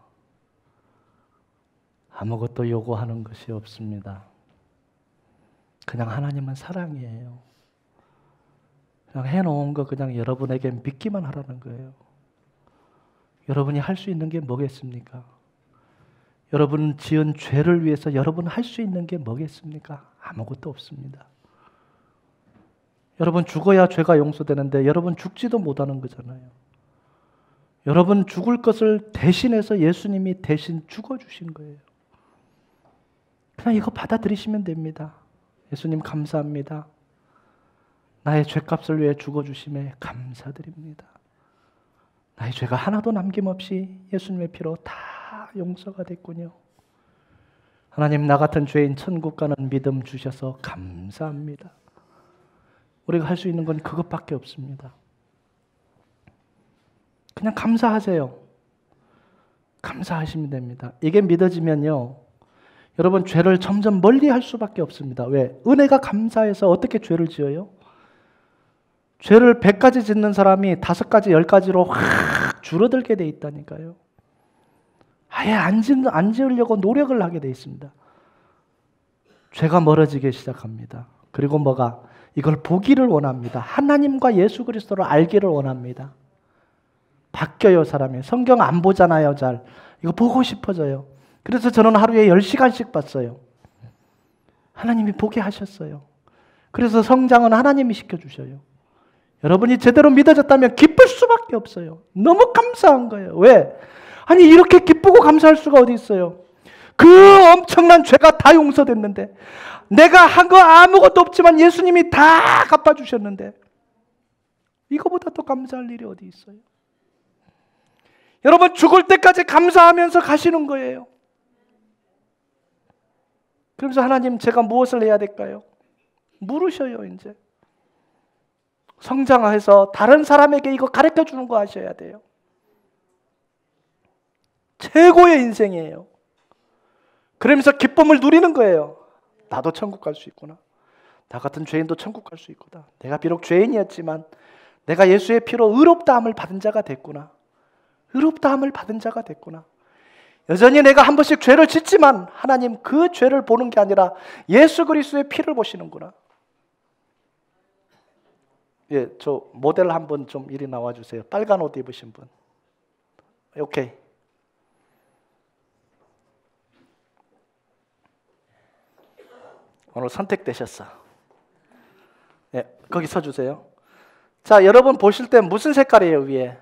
아무것도 요구하는 것이 없습니다. 그냥 하나님은 사랑이에요. 그냥 해놓은 거 그냥 여러분에게 믿기만 하라는 거예요. 여러분이 할 수 있는 게 뭐겠습니까? 여러분 지은 죄를 위해서 여러분 할 수 있는 게 뭐겠습니까? 아무것도 없습니다. 여러분 죽어야 죄가 용서되는데 여러분 죽지도 못하는 거잖아요. 여러분 죽을 것을 대신해서 예수님이 대신 죽어주신 거예요. 그냥 이거 받아들이시면 됩니다. 예수님 감사합니다. 나의 죄값을 위해 죽어주심에 감사드립니다. 나의 죄가 하나도 남김없이 예수님의 피로 다 용서가 됐군요. 하나님, 나 같은 죄인 천국 가는 믿음 주셔서 감사합니다. 우리가 할 수 있는 건 그것밖에 없습니다. 그냥 감사하세요. 감사하시면 됩니다. 이게 믿어지면요, 여러분 죄를 점점 멀리 할 수밖에 없습니다. 왜? 은혜가 감사해서 어떻게 죄를 지어요? 죄를 100가지 짓는 사람이 5가지, 10가지로 확 줄어들게 돼 있다니까요. 아예 안 지으려고 노력을 하게 돼 있습니다. 죄가 멀어지기 시작합니다. 그리고 뭐가? 이걸 보기를 원합니다. 하나님과 예수 그리스도를 알기를 원합니다. 바뀌어요, 사람이. 성경 안 보잖아요, 잘. 이거 보고 싶어져요. 그래서 저는 하루에 10시간씩 봤어요. 하나님이 보게 하셨어요. 그래서 성장은 하나님이 시켜주셔요. 여러분이 제대로 믿어졌다면 기쁠 수밖에 없어요. 너무 감사한 거예요. 왜? 아니 이렇게 기쁘고 감사할 수가 어디 있어요? 그 엄청난 죄가 다 용서됐는데, 내가 한 거 아무것도 없지만 예수님이 다 갚아주셨는데, 이거보다 더 감사할 일이 어디 있어요? 여러분 죽을 때까지 감사하면서 가시는 거예요. 그러면서 하나님, 제가 무엇을 해야 될까요? 물으셔요. 이제 성장해서 다른 사람에게 이거 가르쳐 주는 거 하셔야 돼요. 최고의 인생이에요. 그러면서 기쁨을 누리는 거예요. 나도 천국 갈 수 있구나. 나 같은 죄인도 천국 갈 수 있구나. 내가 비록 죄인이었지만 내가 예수의 피로 의롭다함을 받은 자가 됐구나. 의롭다함을 받은 자가 됐구나. 여전히 내가 한 번씩 죄를 짓지만 하나님 그 죄를 보는 게 아니라 예수 그리스도의 피를 보시는구나. 예, 저 모델 한 분 좀 이리 나와 주세요. 빨간 옷 입으신 분. 오케이. 오늘 선택되셨어. 예, 거기 서 주세요. 자, 여러분 보실 때 무슨 색깔이에요, 위에?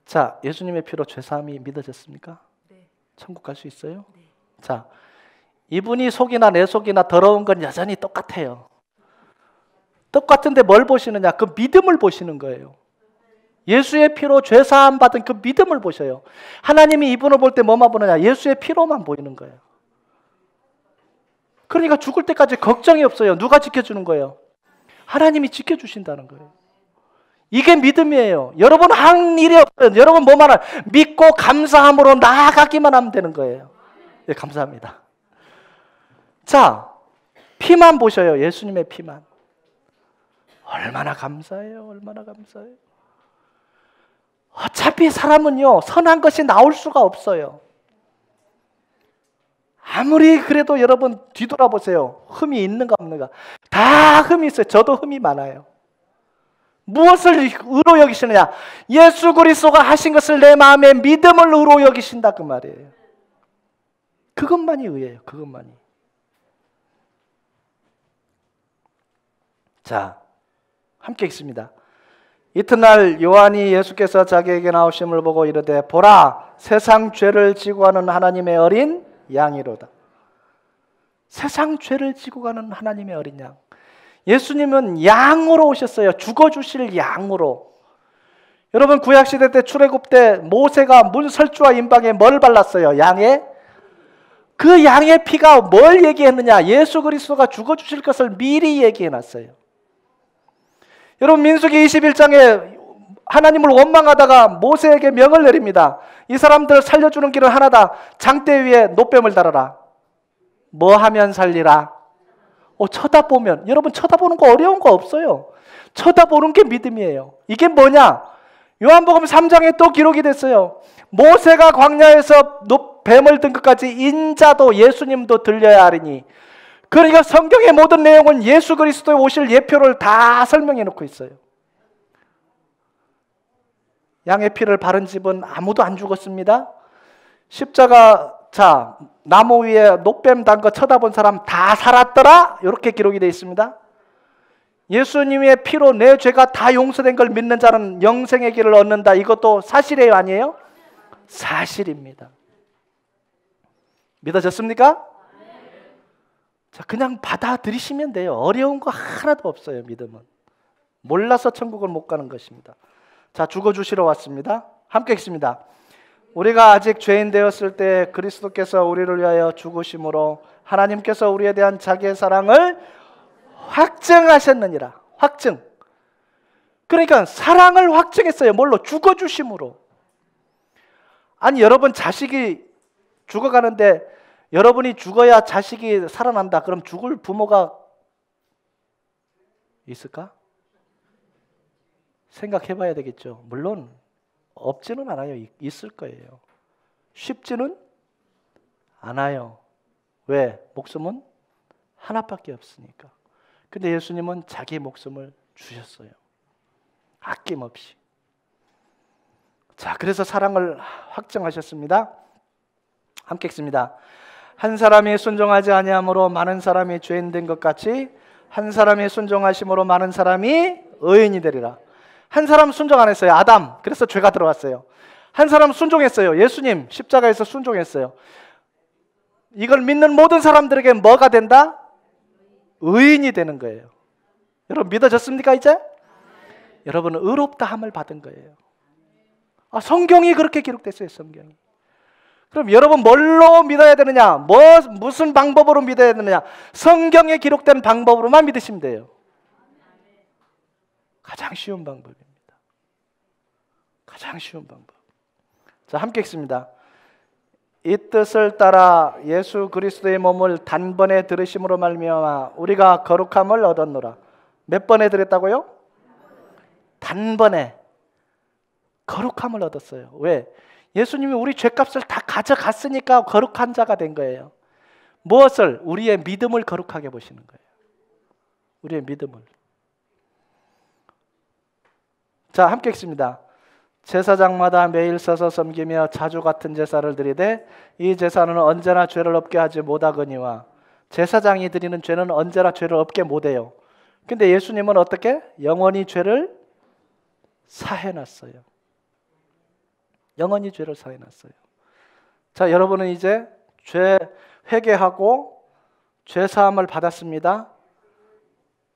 자, 예수님의 피로 죄사함이 믿어졌습니까? 네. 천국 갈 수 있어요? 네. 자, 이분이 속이나 내 속이나 더러운 건 여전히 똑같아요. 똑같은데 뭘 보시느냐? 그 믿음을 보시는 거예요. 예수의 피로 죄사함 받은 그 믿음을 보셔요. 하나님이 이분을 볼 때 뭐만 보느냐? 예수의 피로만 보이는 거예요. 그러니까 죽을 때까지 걱정이 없어요. 누가 지켜주는 거예요? 하나님이 지켜주신다는 거예요. 이게 믿음이에요. 여러분 한 일이 없어요. 여러분 뭐만 하나 믿고 감사함으로 나아가기만 하면 되는 거예요. 네, 감사합니다. 자, 피만 보셔요. 예수님의 피만. 얼마나 감사해요. 얼마나 감사해요. 어차피 사람은요, 선한 것이 나올 수가 없어요. 아무리 그래도 여러분 뒤돌아보세요. 흠이 있는가 없는가. 다 흠이 있어요. 저도 흠이 많아요. 무엇을 의로 여기시느냐? 예수 그리스도가 하신 것을 내 마음에 믿음을 의로 여기신다 그 말이에요. 그것만이 의예요. 그것만이. 자, 함께 읽습니다. 이튿날 요한이 예수께서 자기에게 나오심을 보고 이르되 보라, 세상 죄를 지고 가는 하나님의 어린 양이로다. 세상 죄를 지고 가는 하나님의 어린 양. 예수님은 양으로 오셨어요. 죽어주실 양으로. 여러분 구약시대 때 출애굽 때 모세가 문설주와 임방에 뭘 발랐어요? 양의? 그 양의 피가 뭘 얘기했느냐? 예수 그리스도가 죽어주실 것을 미리 얘기해놨어요. 여러분 민수기 21장에 하나님을 원망하다가 모세에게 명을 내립니다. 이 사람들 살려주는 길은 하나다. 장대 위에 노뱀을 달아라. 뭐 하면 살리라? 쳐다보면. 여러분 쳐다보는 거 어려운 거 없어요. 쳐다보는 게 믿음이에요. 이게 뭐냐? 요한복음 3장에 또 기록이 됐어요. 모세가 광야에서 뱀을 든 것까지 인자도 예수님도 들려야 하리니. 그러니까 성경의 모든 내용은 예수 그리스도의 오실 예표를 다 설명해 놓고 있어요. 양의 피를 바른 집은 아무도 안 죽었습니다. 십자가 나무 위에 노뱀 단 거 쳐다본 사람 다 살았더라. 이렇게 기록이 되어 있습니다. 예수님의 피로 내 죄가 다 용서된 걸 믿는 자는 영생의 길을 얻는다. 이것도 사실이에요, 아니에요? 사실입니다. 믿어졌습니까? 자, 그냥 받아들이시면 돼요. 어려운 거 하나도 없어요. 믿음은 몰라서 천국을 못 가는 것입니다. 자, 죽어주시러 왔습니다. 함께 읽습니다. 우리가 아직 죄인 되었을 때 그리스도께서 우리를 위하여 죽으심으로 하나님께서 우리에 대한 자기의 사랑을 확증하셨느니라. 확증. 그러니까 사랑을 확증했어요. 뭘로? 죽어주심으로. 아니 여러분 자식이 죽어가는데 여러분이 죽어야 자식이 살아난다. 그럼 죽을 부모가 있을까? 생각해 봐야 되겠죠. 물론 없지는 않아요. 있을 거예요. 쉽지는 않아요. 왜? 목숨은 하나밖에 없으니까. 근데 예수님은 자기 목숨을 주셨어요. 아낌없이. 자, 그래서 사랑을 확증하셨습니다. 함께 읽습니다. 한 사람이 순종하지 아니함으로 많은 사람이 죄인 된 것 같이 한 사람이 순종하심으로 많은 사람이 의인이 되리라. 한 사람 순종 안 했어요. 아담. 그래서 죄가 들어왔어요. 한 사람 순종했어요. 예수님 십자가에서 순종했어요. 이걸 믿는 모든 사람들에게 뭐가 된다? 의인이 되는 거예요. 여러분 믿어졌습니까 이제? 여러분은 의롭다함을 받은 거예요. 성경이 그렇게 기록됐어요. 성경이. 그럼 여러분 뭘로 믿어야 되느냐? 무슨 방법으로 믿어야 되느냐? 성경에 기록된 방법으로만 믿으시면 돼요. 가장 쉬운 방법입니다. 가장 쉬운 방법. 자, 함께 읽습니다. 이 뜻을 따라 예수 그리스도의 몸을 단번에 들으심으로 말미암아 우리가 거룩함을 얻었노라. 몇 번에 들었다고요? 단번에 거룩함을 얻었어요. 왜? 예수님이 우리 죄값을 다 가져갔으니까 거룩한 자가 된 거예요. 무엇을? 우리의 믿음을 거룩하게 보시는 거예요. 우리의 믿음을. 자, 함께 읽습니다. 제사장마다 매일 서서 섬기며 자주 같은 제사를 드리되 이 제사는 언제나 죄를 없게 하지 못하거니와. 제사장이 드리는 죄는 언제나 죄를 없게 못해요. 근데 예수님은 어떻게? 영원히 죄를 사해놨어요. 영원히 죄를 사해놨어요. 자, 여러분은 이제 죄 회개하고 죄 사함을 받았습니다.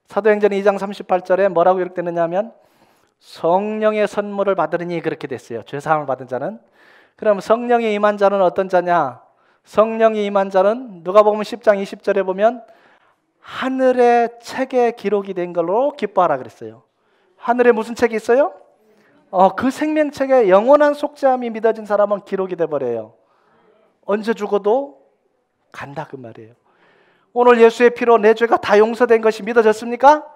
사도행전 2장 38절에 뭐라고 기록되느냐 하면 성령의 선물을 받으리니 그렇게 됐어요. 죄 사함을 받은 자는. 그럼 성령이 임한 자는 어떤 자냐? 성령이 임한 자는 누가복음 10장 20절에 보면 하늘의 책에 기록이 된 걸로 기뻐하라 그랬어요. 하늘에 무슨 책이 있어요? 그 생명책에 영원한 속죄함이 믿어진 사람은 기록이 돼버려요. 언제 죽어도 간다 그 말이에요. 오늘 예수의 피로 내 죄가 다 용서된 것이 믿어졌습니까?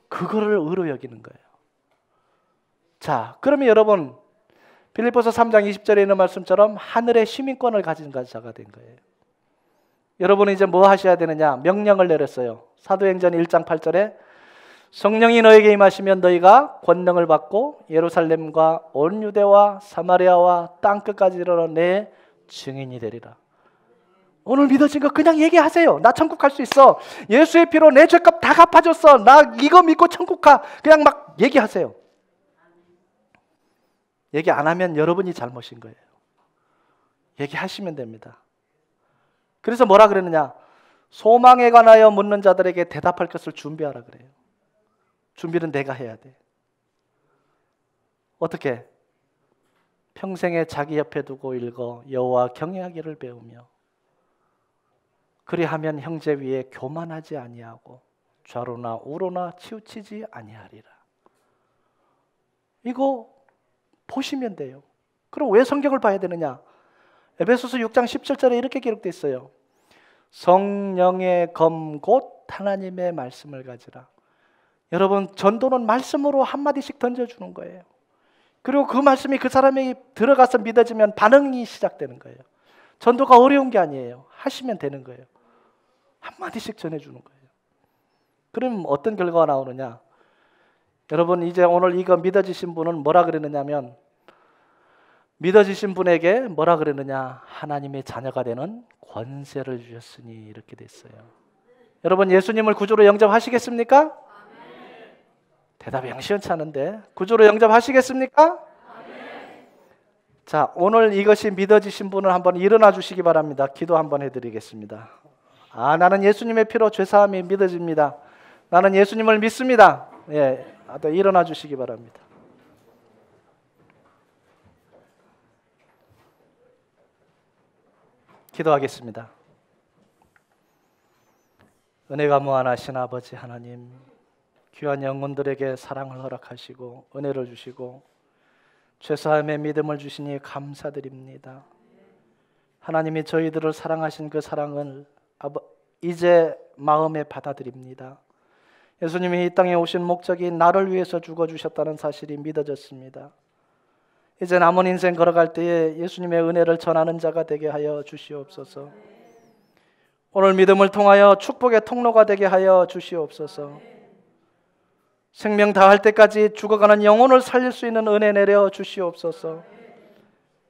그거를 의로 여기는 거예요. 자, 그러면 여러분 빌립보서 3장 20절에 있는 말씀처럼 하늘의 시민권을 가진 자가 된 거예요. 여러분은 이제 뭐 하셔야 되느냐? 명령을 내렸어요. 사도행전 1장 8절에 성령이 너에게 임하시면 너희가 권능을 받고 예루살렘과 온 유대와 사마리아와 땅끝까지 이르러 내 증인이 되리라. 오늘 믿어진 거 그냥 얘기하세요. 나 천국 갈 수 있어. 예수의 피로 내 죄값 다 갚아줬어. 나 이거 믿고 천국 가. 그냥 막 얘기하세요. 얘기 안 하면 여러분이 잘못인 거예요. 얘기하시면 됩니다. 그래서 뭐라 그랬느냐? 소망에 관하여 묻는 자들에게 대답할 것을 준비하라 그래요. 준비는 내가 해야 돼. 어떻게? 평생에 자기 옆에 두고 읽어 여호와 경외하기를 배우며 그리하면 형제 위에 교만하지 아니하고 좌로나 우로나 치우치지 아니하리라. 이거 보시면 돼요. 그럼 왜 성경을 봐야 되느냐? 에베소서 6장 17절에 이렇게 기록되어 있어요. 성령의 검 곧 하나님의 말씀을 가지라. 여러분, 전도는 말씀으로 한마디씩 던져주는 거예요. 그리고 그 말씀이 그 사람이 들어가서 믿어지면 반응이 시작되는 거예요. 전도가 어려운 게 아니에요. 하시면 되는 거예요. 한마디씩 전해주는 거예요. 그럼 어떤 결과가 나오느냐? 여러분, 이제 오늘 이거 믿어지신 분은 뭐라 그랬느냐면, 믿어지신 분에게 뭐라 그랬느냐? 하나님의 자녀가 되는 권세를 주셨으니 이렇게 됐어요. 여러분, 예수님을 구주로 영접하시겠습니까? 대답이 영 시원치 않은데 구주로 영접하시겠습니까? 자, 오늘 이것이 믿어지신 분은 한번 일어나 주시기 바랍니다. 기도 한번 해드리겠습니다. 나는 예수님의 피로 죄사함이 믿어집니다. 나는 예수님을 믿습니다. 예, 일어나 주시기 바랍니다. 기도하겠습니다. 은혜가 무한하신 아버지 하나님, 귀한 영혼들에게 사랑을 허락하시고 은혜를 주시고 죄사함의 믿음을 주시니 감사드립니다. 하나님이 저희들을 사랑하신 그 사랑을 이제 마음에 받아들입니다. 예수님이 이 땅에 오신 목적이 나를 위해서 죽어주셨다는 사실이 믿어졌습니다. 이제 남은 인생 걸어갈 때에 예수님의 은혜를 전하는 자가 되게 하여 주시옵소서. 오늘 믿음을 통하여 축복의 통로가 되게 하여 주시옵소서. 생명 다할 때까지 죽어가는 영혼을 살릴 수 있는 은혜 내려 주시옵소서.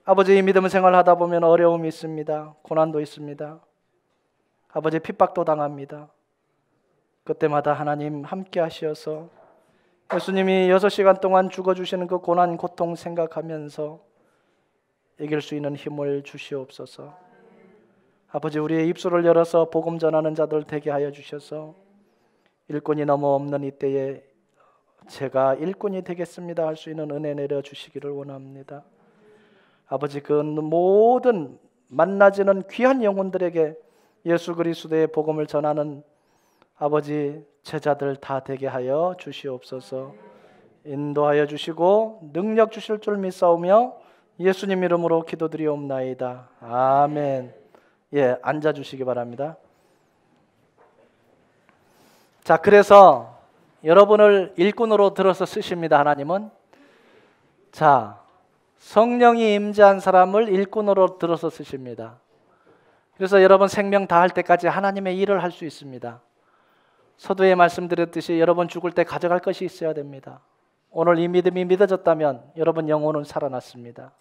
아버지, 이 믿음 생활하다 보면 어려움이 있습니다. 고난도 있습니다. 아버지, 핍박도 당합니다. 그때마다 하나님 함께 하시어서 예수님이 6시간 동안 죽어주시는 그 고난 고통 생각하면서 이길 수 있는 힘을 주시옵소서. 아버지, 우리의 입술을 열어서 복음 전하는 자들 되게 하여 주셔서 일꾼이 너무 없는 이때에 제가 일꾼이 되겠습니다 할 수 있는 은혜 내려 주시기를 원합니다. 아버지, 그 모든 만나지는 귀한 영혼들에게 예수 그리스도의 복음을 전하는 아버지 제자들 다 되게 하여 주시옵소서. 인도하여 주시고 능력 주실 줄 믿사오며 예수님 이름으로 기도드리옵나이다. 아멘. 예, 앉아 주시기 바랍니다. 자, 그래서 여러분을 일꾼으로 들어서 쓰십니다. 하나님은. 자, 성령이 임재한 사람을 일꾼으로 들어서 쓰십니다. 그래서 여러분 생명 다할 때까지 하나님의 일을 할 수 있습니다. 서두에 말씀드렸듯이 여러분 죽을 때 가져갈 것이 있어야 됩니다. 오늘 이 믿음이 믿어졌다면 여러분 영혼은 살아났습니다.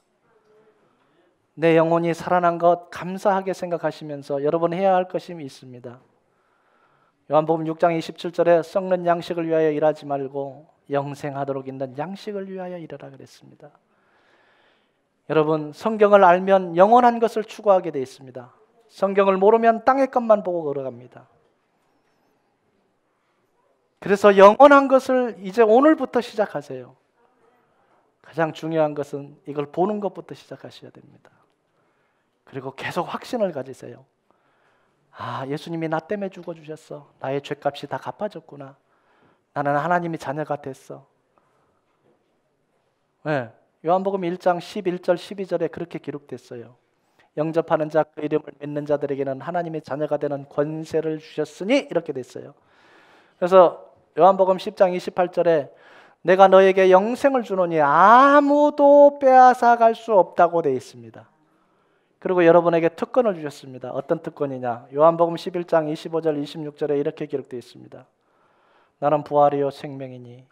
내 영혼이 살아난 것 감사하게 생각하시면서 여러분 해야 할 것이 있습니다. 요한복음 6장 27절에 썩는 양식을 위하여 일하지 말고 영생하도록 있는 양식을 위하여 일하라 그랬습니다. 여러분, 성경을 알면 영원한 것을 추구하게 되어 있습니다. 성경을 모르면 땅의 것만 보고 걸어갑니다. 그래서 영원한 것을 이제 오늘부터 시작하세요. 가장 중요한 것은 이걸 보는 것부터 시작하셔야 됩니다. 그리고 계속 확신을 가지세요. 예수님이 나 때문에 죽어주셨어. 나의 죄값이 다 갚아졌구나. 나는 하나님의 자녀가 됐어. 네, 요한복음 1장 11절 12절에 그렇게 기록됐어요. 영접하는 자, 그 이름을 믿는 자들에게는 하나님의 자녀가 되는 권세를 주셨으니 이렇게 됐어요. 그래서 요한복음 10장 28절에 내가 너에게 영생을 주노니 아무도 빼앗아 갈 수 없다고 되어 있습니다. 그리고 여러분에게 특권을 주셨습니다. 어떤 특권이냐? 요한복음 11장 25절 26절에 이렇게 기록되어 있습니다. 나는 부활이요 생명이니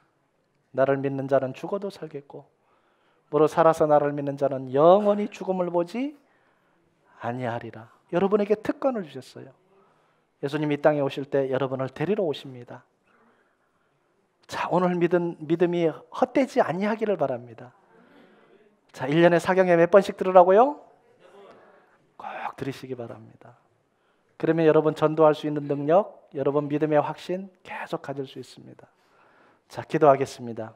나를 믿는 자는 죽어도 살겠고 무릇 살아서 나를 믿는 자는 영원히 죽음을 보지 아니하리라. 여러분에게 특권을 주셨어요. 예수님이 이 땅에 오실 때 여러분을 데리러 오십니다. 자, 오늘 믿음이 헛되지 아니하기를 바랍니다. 자, 1년에 사경에 몇 번씩 들으라고요? 꼭 들으시기 바랍니다. 그러면 여러분 전도할 수 있는 능력, 여러분 믿음의 확신 계속 가질 수 있습니다. 자, 기도하겠습니다.